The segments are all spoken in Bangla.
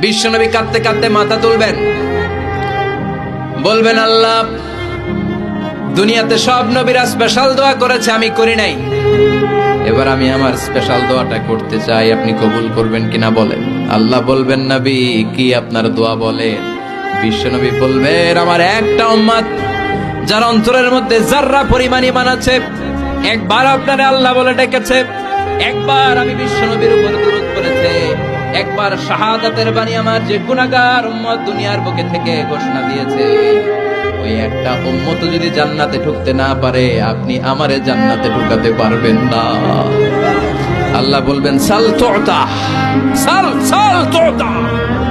বিশ্বনবী কাঁদতে কাঁদতে মাথা তুলবেন, বলবেন আল্লাহ, দুনিয়াতে সব নবীরা স্পেশাল দোয়া করেছে, আমি করি নাই, এবার আমি আমার স্পেশাল দোয়াটা করতে চাই, আপনি কবুল করবেন কিনা বলেন। আল্লাহ বলবেন, নবী কি আপনার দোয়া বলেন? বিশ্বনবী বলবেন, আমার একটা উম্মত যার অন্তরের মধ্যে যাররা পরিমাণ ঈমান আছে, একবার আপনারে আল্লাহ বলে ডেকেছে, একবার আমি বিশ্বনবীর উপর দুরূদ পড়েছে, একবার শাহাদাতের বাণী আমার যে গুনাহগার উম্মত দুনিয়ার বুকে থেকে ঘোষণা দিয়েছে, ওই একটা উম্মত যদি জান্নাতে ঢুকতে না পারে, আপনি আমারে জান্নাতে ঢুকাতে পারবেন না। আল্লাহ বলবেন, সাল তুতা, সাল সাল তুতা,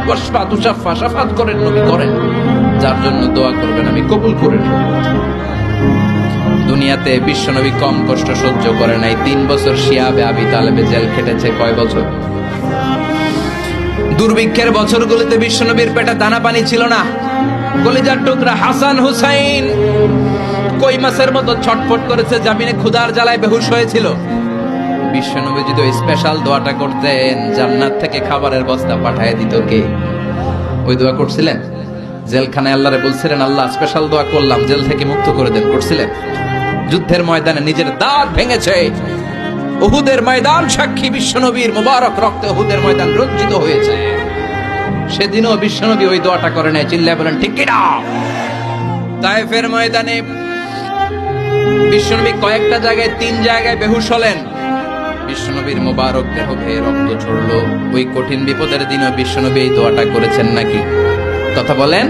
ওয়াশফা তুশাফা, শাফাত করেন নবী করেন, যার জন্য দোয়া করবেন আমি কবুল করে নেব। দুনিয়াতে বিশ্বনবী কম কষ্ট সহ্য করে নাই। 3 বছর শিয়াবে আবি তালেবে জেল খেটেছে। কয় বছর? দুর্ভিক্ষের বছরগুলোতে বিশ্বনবীর পেটে দানা পানি ছিল না। কলিজার টুকরা হাসান হুসাইন কই মাছের মতো ছটফট করেছে, জামিনে ক্ষুধার জ্বালায় বেহুশ হয়েছিল। বিশ্বনবী যদি ওই স্পেশাল দোয়াটা করতেন, জান্নাত থেকে খাবারের বস্তা পাঠিয়ে দিত কে? ওই দোয়া করছিলেন? জেলখানায় আল্লাহরে বলছিলেন, আল্লাহ স্পেশাল দোয়া করলাম, জেল থেকে মুক্ত করে দেন, করছিলেন? যুদ্ধের ময়দানে নিজের দাঁত ভেঙেছে, উহুদের ময়দান সাক্ষী, বিশ্বনবীর মুবারক রক্তে উহুদের ময়দান রঞ্জিত হয়েছে। সেদিনও বিশ্বনবী ওই দোয়াটা করে নাই। চিল্লায় বলেন ঠিক কি না? তায়েফের ময়দানে বিশ্বনবী কয়েকটা জায়গায়, 3 জায়গায় বেহুশ হলেন। বিশ্বনবীর মুবারক দেহ বেয়ে রক্ত ঝরলো। ওই কঠিন বিপদের দিনও বিশ্বনবী এই দোয়াটা করেছেন নাকি? কথা বলেন।